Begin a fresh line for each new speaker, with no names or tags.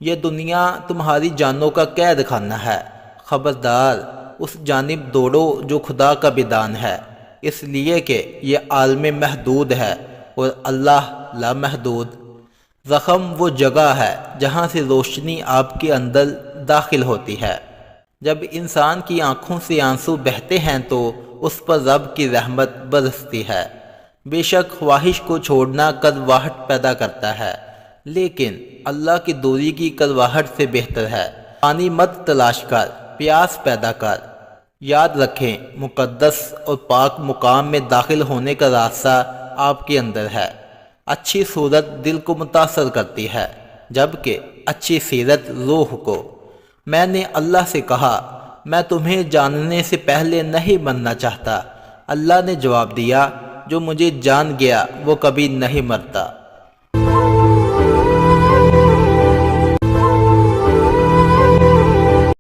یہ دنیا تمہاری جانوں کا قید خانہ ہے، خبردار اس جانب دوڑو جو خدا کا بدان ہے، اس لیے کہ یہ عالم محدود ہے اور اللہ لامحدود۔ زخم وہ جگہ ہے جہاں سے روشنی آپ کے اندر داخل ہوتی ہے۔ جب انسان کی آنکھوں سے آنسو بہتے ہیں تو اس پر رب کی رحمت برستی ہے۔ بے شک خواہش کو چھوڑنا کڑواہٹ پیدا کرتا ہے، لیکن اللہ کی دوری کی کڑواہٹ سے بہتر ہے۔ پانی مت تلاش کر، پیاس پیدا کر۔ یاد رکھیں، مقدس اور پاک مقام میں داخل ہونے کا راستہ آپ کے اندر ہے۔ اچھی صورت دل کو متاثر کرتی ہے، جبکہ اچھی سیرت روح کو۔ میں نے اللہ سے کہا، میں تمہیں جاننے سے پہلے نہیں مرنا چاہتا۔ اللہ نے جواب دیا، جو مجھے جان گیا وہ کبھی نہیں مرتا۔